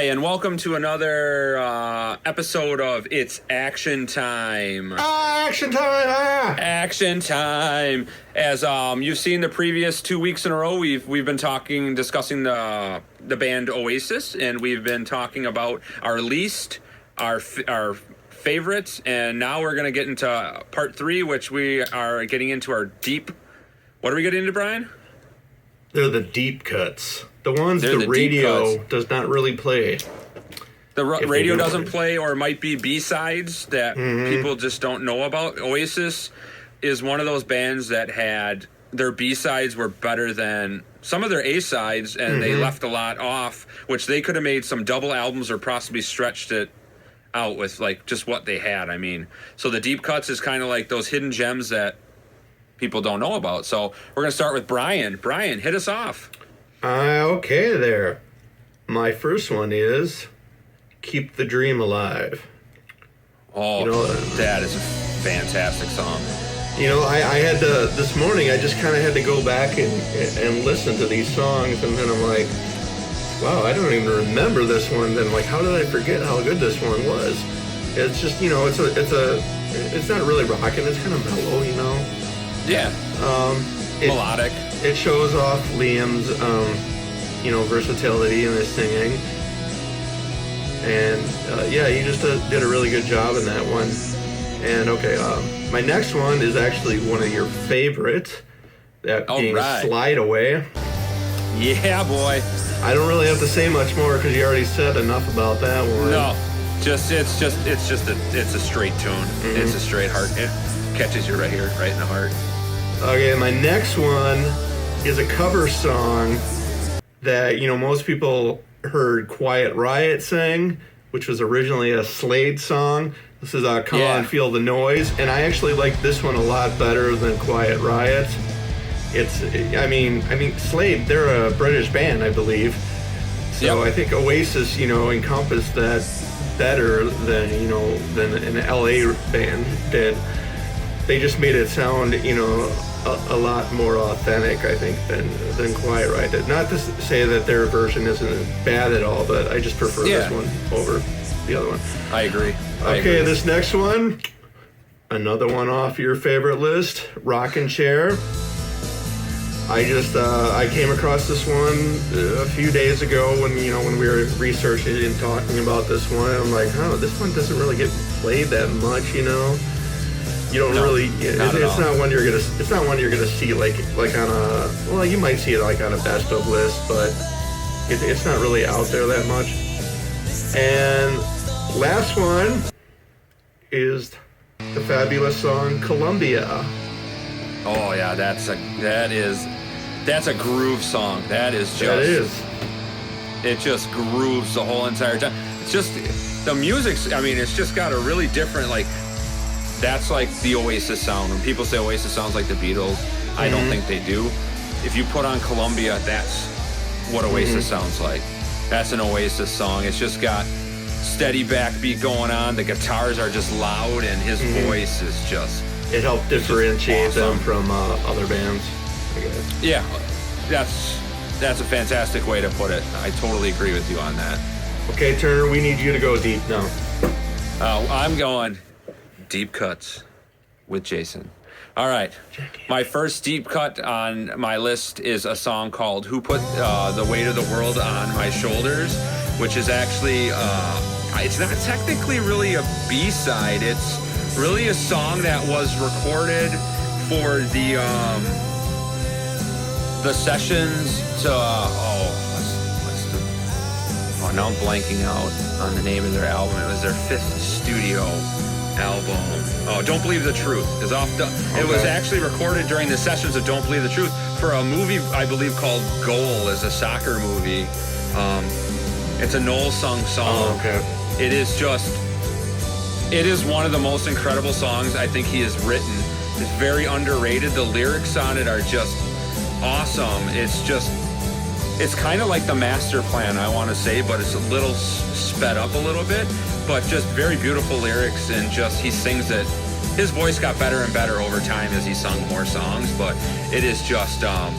and welcome to another episode of It's Action Time. Action time! Action time. As you've seen the previous 2 weeks in a row, we've been discussing the band Oasis, and we've been talking about our least, our favorites, and now we're going to get into part 3, which we are getting into our deep. What are we getting into, Brian? They're the deep cuts. The ones the radio does not really play. The radio doesn't play, or it might be B-sides that people just don't know about. Oasis is one of those bands that had their B-sides were better than some of their A-sides, and they left a lot off, which they could have made some double albums or possibly stretched it out with like just what they had. I mean, so the deep cuts is kind of like those hidden gems that people don't know about. So we're going to start with Brian. Brian, hit us off. Okay there. My first one is Keep the Dream Alive. Oh, that is a fantastic song. You know, I had to, this morning, I just kind of had to go back and listen to these songs, and then I'm like, wow, I don't even remember this one. Then, like, how did I forget how good this one was? It's just, you know, it's not really rocking. It's kind of mellow, you know? Yeah. Melodic. It shows off Liam's, versatility in his singing. And, he just did a really good job in that one. And, my next one is actually one of your favorites. That being Slide Away. Yeah, boy. I don't really have to say much more because you already said enough about that one. No. It's a straight tune. It's a straight heart. It catches you right here, right in the heart. Okay, my next one is a cover song that, most people heard Quiet Riot sing, which was originally a Slade song. This is Come On, Feel the Noise, and I actually like this one a lot better than Quiet Riot. Slade, they're a British band, I believe. So I think Oasis, encompassed that better than an LA band did. They just made it sound, a lot more authentic, I think, than Quiet Riot did. Not to say that their version isn't bad at all, but I just prefer this one over the other one. I agree. This next one, another one off your favorite list, Rockin' Chair. I came across this one a few days ago when we were researching and talking about this one. I'm like, this one doesn't really get played that much, You don't really. It's not one you're gonna see like on a. Well, you might see it like on a best of list, but it's not really out there that much. And last one is the fabulous song Columbia. Oh yeah, that's a groove song. That is. It just grooves the whole entire time. It's just the music's. I mean, it's just got a really different like. That's like the Oasis sound. When people say Oasis sounds like the Beatles, I don't think they do. If you put on Columbia, that's what Oasis sounds like. That's an Oasis song. It's just got steady backbeat going on. The guitars are just loud, and his voice is just... It helped differentiate them from other bands, I guess. Yeah, that's a fantastic way to put it. I totally agree with you on that. Okay, Turner, we need you to go deep now. I'm going... Deep cuts with Jason. All right. My first deep cut on my list is a song called Who Put the Weight of the World on My Shoulders, which is actually, it's not technically really a B-side. It's really a song that was recorded for the sessions to, now I'm blanking out on the name of their album. It was their 5th studio album. Don't Believe the Truth is off. It was actually recorded during the sessions of Don't Believe the Truth for a movie I believe called Goal. Is a soccer movie. It's a Noel sung song. It is one of the most incredible songs I think he has written. It's very underrated. The lyrics on it are just awesome. It's kind of like the Master Plan, I want to say, but it's a little sped up a little bit. But just very beautiful lyrics, and just he sings it. His voice got better and better over time as he sung more songs, but it is just a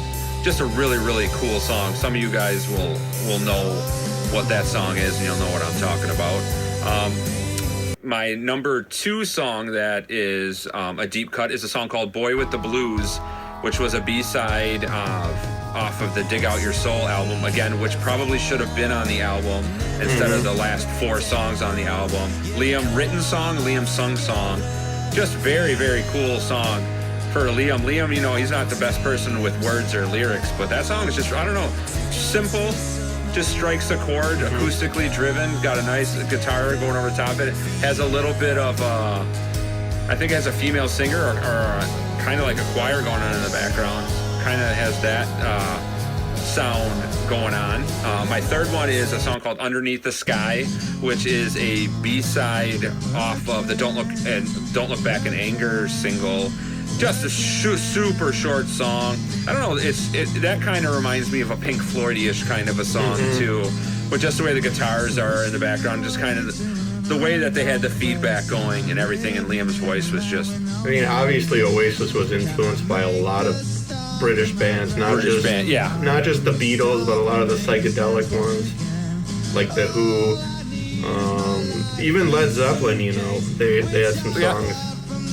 really, really cool song. Some of you guys will know what that song is, and you'll know what I'm talking about. My number 2 song that is a deep cut is a song called Boy with the Blues, which was a B-side off of the Dig Out Your Soul album, again, which probably should have been on the album instead of the last 4 songs on the album. Liam written song, Liam sung song. Just very, very cool song for Liam. Liam, you know, he's not the best person with words or lyrics, but that song is just, I don't know, simple, just strikes a chord, acoustically driven, got a nice guitar going over top of it. Has a little bit of, I think it has a female singer or kind of like a choir going on in the background. Kind of has that sound going on. My third one is a song called Underneath the Sky, which is a B-side off of the Don't Look Back in Anger single. Just a super short song. I don't know, that kind of reminds me of a Pink Floyd-ish kind of a song too, with just the way the guitars are in the background, just kind of the way that they had the feedback going and everything, and Liam's voice was just... I mean, obviously Oasis was influenced by a lot of British bands, not just the Beatles, but a lot of the psychedelic ones, like the Who, even Led Zeppelin. You know, they had some songs.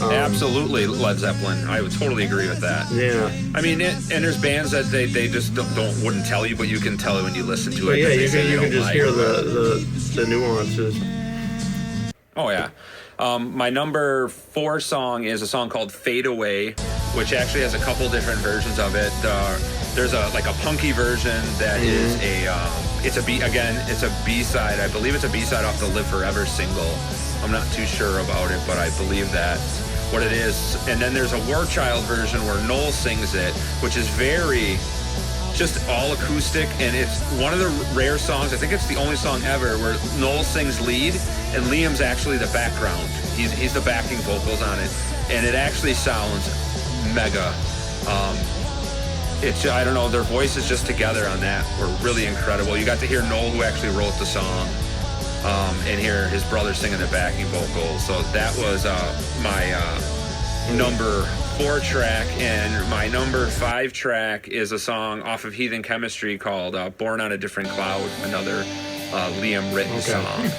Absolutely, Led Zeppelin. I would totally agree with that. Yeah, I mean, and there's bands that they just wouldn't tell you, but you can tell it when you listen to it. But yeah, you can just hear the nuances. Oh yeah. My number 4 song is a song called Fadeaway, which actually has a couple different versions of it. There's a punky version that is it's a B-side. I believe it's a B-side off the Live Forever single. I'm not too sure about it, but I believe that's what it is. And then there's a War Child version where Noel sings it, which is very just all acoustic, and it's one of the rare songs, I think it's the only song ever, where Noel sings lead and Liam's actually the background. He's the backing vocals on it, and it actually sounds mega. I don't know, their voices just together on that were really incredible. You got to hear Noel, who actually wrote the song, and hear his brother singing the backing vocals. So that was my number 4 track, and my number 5 track is a song off of Heathen Chemistry called Born on a Different Cloud, another Liam written song.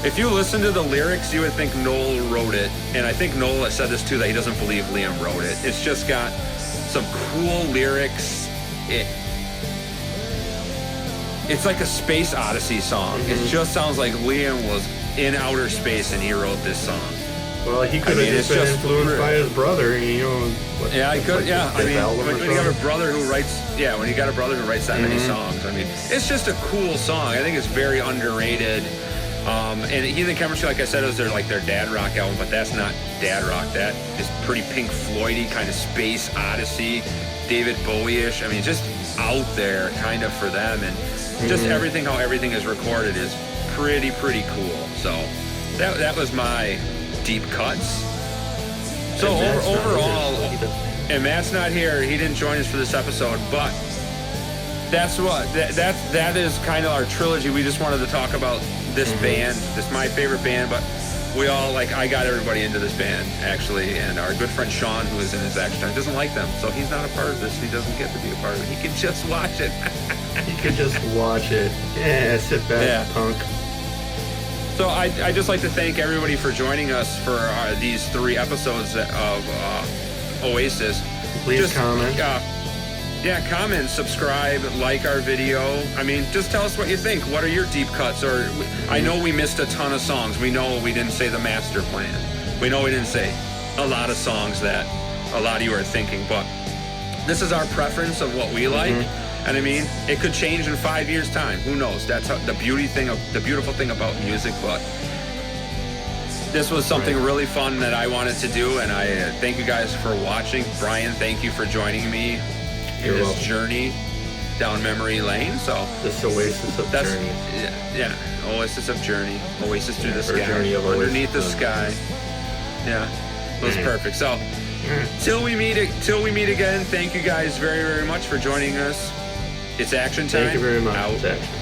If you listen to the lyrics, you would think Noel wrote it, and I think Noel has said this too, that he doesn't believe Liam wrote it. It's just got some cool lyrics. It's like a Space Odyssey song. It just sounds like Liam was in outer space and he wrote this song. Well, he could have just been influenced by his brother, you know. He could. Yeah, I mean, when you got a brother who writes, that many songs, I mean, it's just a cool song. I think it's very underrated. And Heathen Chemistry, like I said, is their dad rock album, but that's not dad rock. That is pretty Pink Floyd-y, kind of Space Odyssey, David Bowie-ish. I mean, just out there, kind of for them, and just everything, how everything is recorded is pretty cool. So that was my deep cuts. So overall, and Matt's not here, he didn't join us for this episode, but that is kind of our trilogy. We just wanted to talk about this band, this my favorite band, but we all, I got everybody into this band, actually, and our good friend Sean, who is in his action time, doesn't like them, so he's not a part of this. He doesn't get to be a part of it. He can just watch it. He could just watch it. Yeah, sit back, punk. So I'd just like to thank everybody for joining us for these 3 episodes of Oasis. Please comment. Comment, subscribe, like our video. I mean, just tell us what you think. What are your deep cuts? Or I know we missed a ton of songs. We know we didn't say the master plan. We know we didn't say a lot of songs that a lot of you are thinking, but this is our preference of what we like. And I mean, it could change in 5 years' time. Who knows? That's the beautiful thing about music. But this was something really fun that I wanted to do, and I thank you guys for watching. Brian, thank you for joining me in this journey down memory lane. So this Oasis of Journey. Yeah, Oasis of Journey. Oasis through the sky. Underneath the sky. Yeah, it was perfect. So till we meet again, thank you guys very, very much for joining us. It's action time. Thank you very much. Out. It's action.